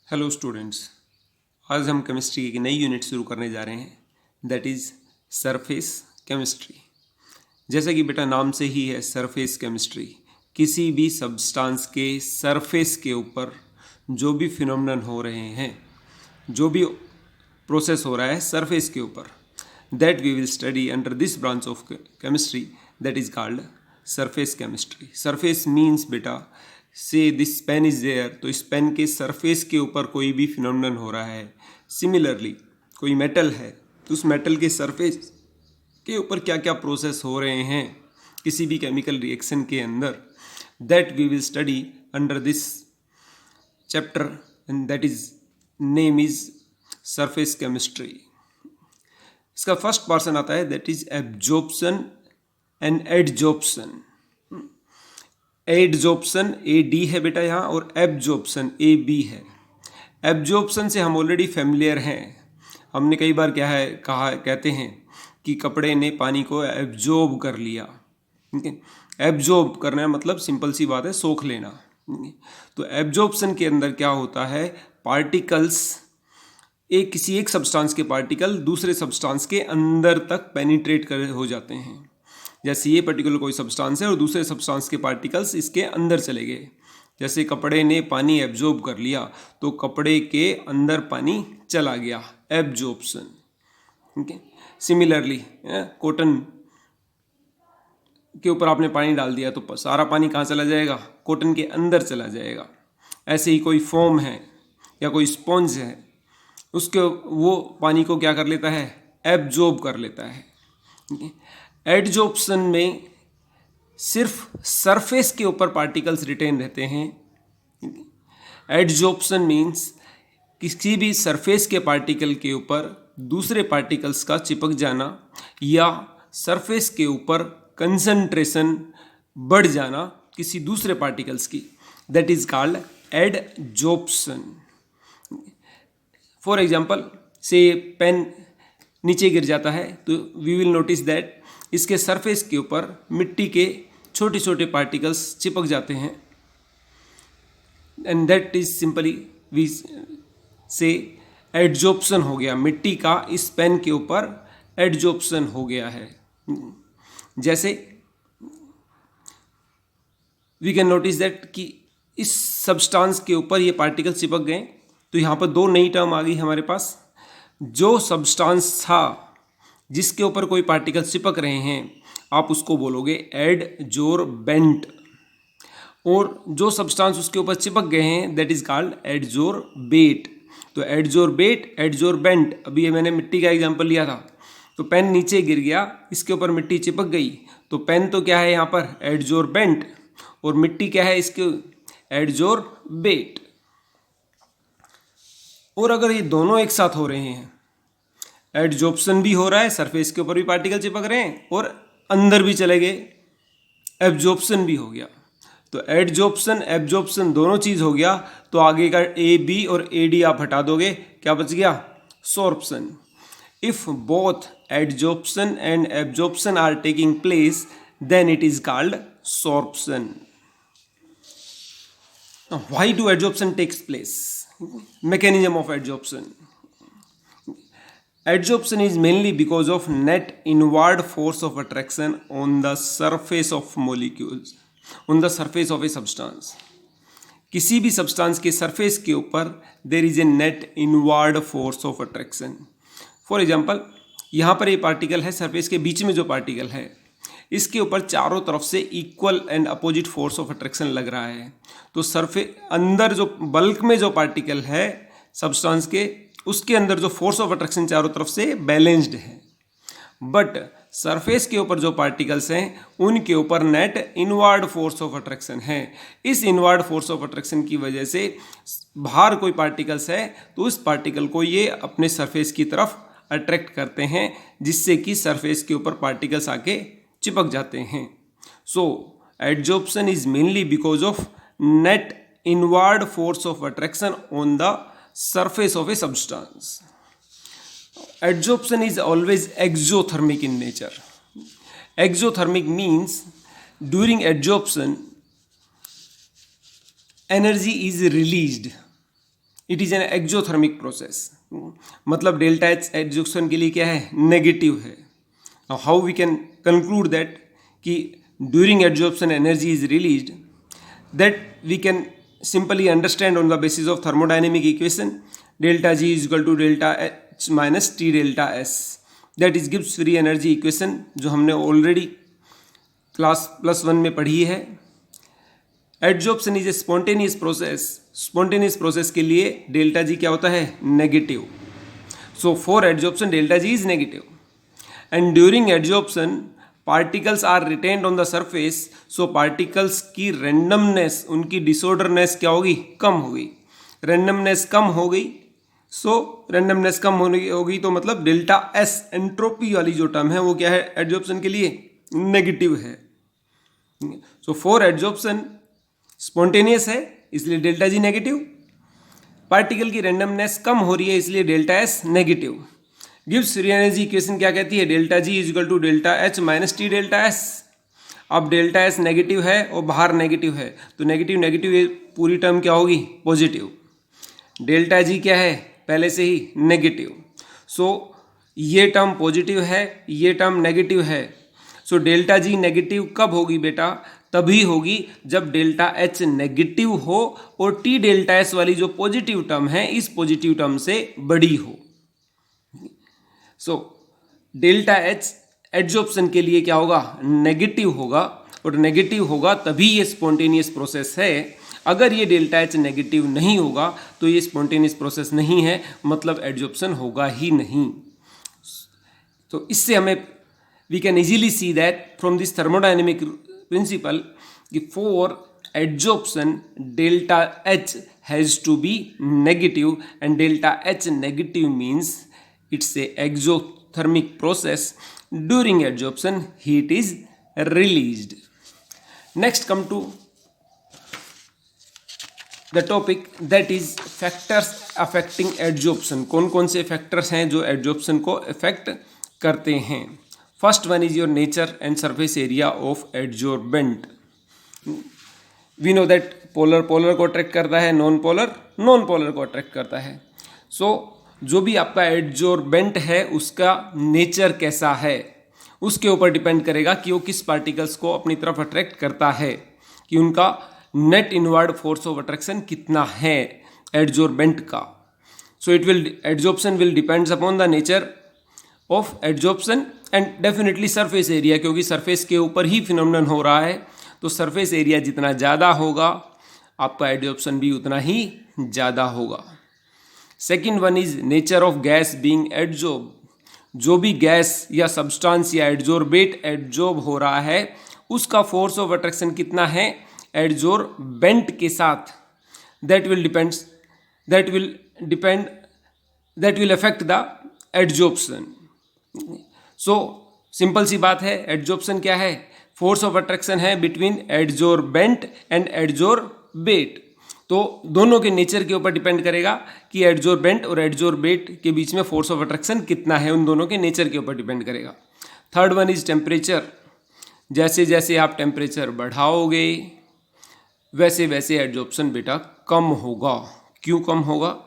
Hello students, आज हम chemistry की एक नई यूनिट शुरू करने जा रहे हैं, दैट इज़ सरफेस केमिस्ट्री। जैसा कि बेटा नाम से ही है सरफेस केमिस्ट्री, किसी भी सब्सटेंस के सरफेस के ऊपर जो भी फिनोमेनन हो रहे हैं, जो भी प्रोसेस हो रहा है सरफेस के ऊपर, that we will study under this branch of chemistry, that is called surface chemistry. Surface means बेटा से दिस पेन इज देयर, तो इस पेन के सरफेस के ऊपर कोई भी फिनोमेनन हो रहा है। सिमिलरली कोई मेटल है तो उस मेटल के सरफेस के ऊपर क्या क्या प्रोसेस हो रहे हैं किसी भी केमिकल रिएक्शन के अंदर, that we will study under this chapter and that is name is surface chemistry. इसका फर्स्ट पर्सन आता है that is absorption and adsorption. Adsorption A D है बेटा यहाँ, और एब्जॉर्प्शन ए बी है। एब्जॉर्प्शन से हम ऑलरेडी फेमिलियर हैं, हमने कई बार क्या है कहते हैं कि कपड़े ने पानी को एब्जॉर्ब कर लिया। ठीक है, एब्जॉर्ब करना मतलब सिंपल सी बात है, सोख लेना। तो एब्जॉर्प्शन के अंदर क्या होता है, पार्टिकल्स किसी एक सब्सटेंस के पार्टिकल दूसरे सब्सटेंस के अंदर तक पेनिट्रेट कर हो जाते हैं। जैसे ये पर्टिकुलर कोई सब्सटेंस है और दूसरे सब्सटेंस के पार्टिकल्स इसके अंदर चले गए। जैसे कपड़े ने पानी एब्जॉर्ब कर लिया तो कपड़े के अंदर पानी चला गया, एब्जॉर्प्शन। ठीक है, सिमिलरली कॉटन के ऊपर आपने पानी डाल दिया तो सारा पानी कहाँ चला जाएगा, कॉटन के अंदर चला जाएगा। ऐसे ही कोई फोम है या कोई स्पॉन्ज है, उसके वो पानी को क्या कर लेता है, एब्जॉर्ब कर लेता है। ठीक है, एडजॉर्प्शन में सिर्फ सरफेस के ऊपर पार्टिकल्स रिटेन रहते हैं। एडजॉर्प्शन मीन्स किसी भी सरफेस के पार्टिकल के ऊपर दूसरे पार्टिकल्स का चिपक जाना या सरफेस के ऊपर कंसंट्रेशन बढ़ जाना किसी दूसरे पार्टिकल्स की, that is called adsorption. For example से पेन नीचे गिर जाता है तो वी विल नोटिस दैट इसके सरफेस के ऊपर मिट्टी के छोटे छोटे पार्टिकल्स चिपक जाते हैं, and that is simply we say adsorption हो गया, मिट्टी का इस पेन के ऊपर एडजॉर्प्शन हो गया है। जैसे वी कैन नोटिस दैट कि इस सब्सटेंस के ऊपर ये पार्टिकल चिपक गए, तो यहाँ पर दो नई टर्म आ गई हमारे पास। जो सब्सटेंस था जिसके ऊपर कोई पार्टिकल चिपक रहे हैं, आप उसको बोलोगे एडजॉर्बेंट, और जो सब्सटेंस उसके ऊपर चिपक गए हैं दैट इज कॉल्ड एडजॉर्बेट। तो एडजॉर्बेट, एडजॉर्बेंट, अभी ये मैंने मिट्टी का एग्जांपल लिया था, तो पेन नीचे गिर गया, इसके ऊपर मिट्टी चिपक गई, तो पेन तो क्या है यहाँ पर एडजॉर्बेंट, और मिट्टी क्या है इसके एडजॉर्बेट। और अगर ये दोनों एक साथ हो रहे हैं, एडजॉर्प्शन भी हो रहा है, सरफेस के ऊपर भी पार्टिकल चिपक रहे हैं और अंदर भी चले गए, एब्जॉर्प्शन भी हो गया। तो एडजॉर्प्शन एब्जॉर्प्शन दोनों चीज हो गया, तो आगे का ए बी और ए डी आप हटा दोगे, क्या बच गया, sorption. If both adsorption and absorption are taking place then it is called sorption. Why do adsorption takes place, mechanism of adsorption. Adsorption is mainly because of net inward force of attraction on the surface of molecules, on the surface of a substance. किसी भी substance के surface के ऊपर there is a net inward force of attraction. For example यहाँ पर ये particle है, surface के बीच में जो पार्टिकल है इसके ऊपर चारों तरफ से equal and opposite force of attraction लग रहा है। तो सरफेस अंदर जो बल्क में जो पार्टिकल है सब्सटेंस के, उसके अंदर जो फोर्स ऑफ अट्रैक्शन चारों तरफ से बैलेंस्ड है, बट सरफेस के ऊपर जो पार्टिकल्स हैं उनके ऊपर net inward force of attraction है। इस इनवर्ड फोर्स ऑफ अट्रैक्शन की वजह से बाहर कोई पार्टिकल्स है तो उस पार्टिकल को ये अपने सरफेस की तरफ अट्रैक्ट करते हैं, जिससे कि सरफेस के ऊपर पार्टिकल्स आके चिपक जाते हैं। So adsorption is mainly because of net inward force of attraction on the surface of a substance. Adsorption is always exothermic in nature. Exothermic means during adsorption energy is released it is an exothermic process, मतलब delta H adsorption के लिए क्या है, negative है. How we can conclude that कि during adsorption energy is released, that we can simply understand on the basis of thermodynamic equation delta G is equal to delta H minus T delta S. That is gives free energy equation जो हमने already class +1 में पढ़ी है. Adsorption is a spontaneous process. Spontaneous process के लिए delta G क्या होता है, negative. So for adsorption delta G is negative and during adsorption particles are retained on the surface. So particles की रेंडमनेस, उनकी डिसऑर्डरनेस क्या होगी, कम होगी. रेंडमनेस कम हो गई, सो रेंडमनेस कम होगी तो मतलब डेल्टा एस एंट्रोपी वाली जो टर्म है वो क्या है, एडजॉर्प्शन के लिए नेगेटिव है. सो फॉर एडजॉर्प्शन स्पॉन्टेनियस है इसलिए डेल्टा जी नेगेटिव. पार्टिकल की रेंडमनेस कम हो रही है इसलिए डेल्टा एस नेगेटिव. गिव्स फ्री एनर्जी इक्वेशन क्या कहती है, delta G is equal to delta H minus T delta S. अब डेल्टा एस नेगेटिव है और बाहर नेगेटिव है तो नेगेटिव नेगेटिव ये पूरी टर्म क्या होगी, पॉजिटिव. डेल्टा जी क्या है, पहले से ही नेगेटिव. सो ये टर्म पॉजिटिव है, ये टर्म नेगेटिव है. सो डेल्टा जी नेगेटिव कब होगी बेटा, तभी होगी जब डेल्टा एच नेगेटिव हो और टी डेल्टा एस वाली जो पॉजिटिव टर्म है इस पॉजिटिव टर्म से बड़ी हो. सो डेल्टा एच एडजॉर्प्शन के लिए क्या होगा, नेगेटिव होगा और नेगेटिव होगा तभी ये स्पॉन्टेनियस प्रोसेस है. अगर ये डेल्टा एच नेगेटिव नहीं होगा तो ये स्पॉन्टेनियस प्रोसेस नहीं है, मतलब एडजॉर्प्शन होगा ही नहीं. तो इससे हमें we can easily see that from this thermodynamic principle कि for adsorption delta H has to be negative and delta H negative means it's a exothermic process. During adsorption heat is released. Next come to the topic that is factors affecting adsorption. कौन कौन से factors हैं जो adsorption को affect करते हैं. First one is your nature and surface area of adsorbent. We know that polar को attract करता है, नॉन पोलर को अट्रैक्ट करता है. सो जो भी आपका एडजॉर्बेंट है उसका नेचर कैसा है उसके ऊपर डिपेंड करेगा कि वो किस पार्टिकल्स को अपनी तरफ अट्रैक्ट करता है, कि उनका net inward force of attraction कितना है एडजॉर्बेंट का. So adsorption will depends upon the nature of adsorption and definitely surface area, क्योंकि सरफेस के ऊपर ही फिनोमेनन हो रहा है तो सरफेस एरिया जितना ज़्यादा होगा आपका एडजॉर्प्शन भी उतना ही ज़्यादा होगा. Second one is nature of gas being adsorb. जो भी गैस या सब्सटेंस या एडजॉर्बेट एडजॉर्ब हो रहा है उसका फोर्स ऑफ अट्रैक्शन कितना है एडजॉर्बेंट के साथ, that will affect the adsorption. So simple सी बात है, एडजॉर्प्शन क्या है, फोर्स ऑफ अट्रैक्शन है बिटवीन एडजॉर्बेंट एंड एडजॉर्बेट. तो दोनों के नेचर के ऊपर डिपेंड करेगा कि एडजॉर्बेंट और एडजॉर्बेट के बीच में फोर्स ऑफ अट्रैक्शन कितना है, उन दोनों के नेचर के ऊपर डिपेंड करेगा. Third one is temperature. जैसे जैसे आप टेम्परेचर बढ़ाओगे वैसे वैसे एडजॉर्प्शन बेटा कम होगा. क्यों कम होगा,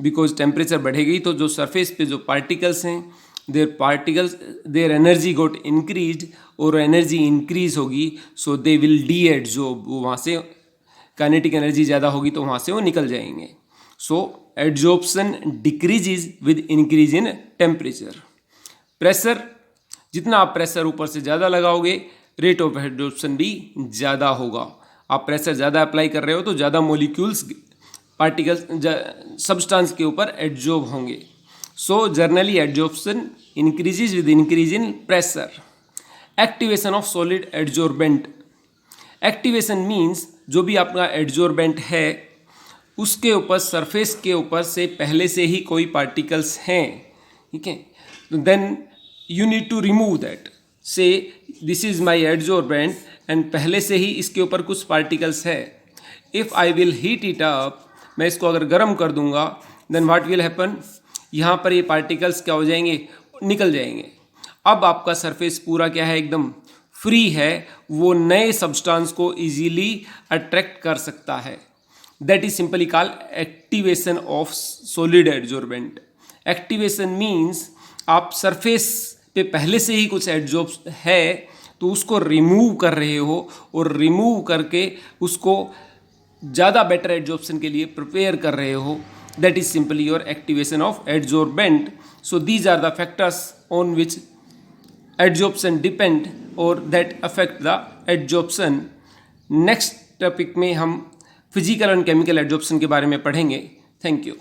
बिकॉज टेम्परेचर बढ़ेगी तो जो सरफेस पे जो पार्टिकल्स हैं देयर एनर्जी गोट इंक्रीज और एनर्जी इंक्रीज होगी सो दे विल डी एडजॉर्ब. वो वहाँ से काइनेटिक एनर्जी ज़्यादा होगी तो वहाँ से वो निकल जाएंगे. So adsorption decreases with increase in temperature. Pressure, जितना आप प्रेशर ऊपर से ज़्यादा लगाओगे रेट ऑफ एडजॉर्प्शन भी ज़्यादा होगा. आप प्रेशर ज़्यादा अप्लाई कर रहे हो तो ज़्यादा मोलिक्यूल्स पार्टिकल्स सब्सटेंस के ऊपर एडजॉर्ब होंगे. So generally adsorption increases with increase in pressure. Activation of solid adsorbent. Activation means जो भी आपका एडजॉर्बेंट है उसके ऊपर सरफेस के ऊपर से पहले से ही कोई पार्टिकल्स हैं, ठीक है, then you need to remove that. So this is my adsorbent and पहले से ही इसके ऊपर कुछ पार्टिकल्स है. If I will heat it up, मैं इसको अगर गर्म कर दूंगा देन व्हाट विल हैपन, यहाँ पर ये पार्टिकल्स क्या हो जाएंगे, निकल जाएंगे. अब आपका सरफेस पूरा क्या है, एकदम फ्री है, वो नए सब्सटेंस को इजीली अट्रैक्ट कर सकता है. that is simply called activation of solid adsorbent. Activation means आप सरफेस पे पहले से ही कुछ एडजॉर्ब है तो उसको रिमूव कर रहे हो और रिमूव करके उसको ज़्यादा बेटर एडजॉर्प्शन के लिए प्रिपेयर कर रहे हो. That is simply your activation of adsorbent. So these are the factors on which adsorption depend और that affect the adsorption. Next topic में हम फिजिकल एंड केमिकल एडजॉर्प्शन के बारे में पढ़ेंगे. Thank you.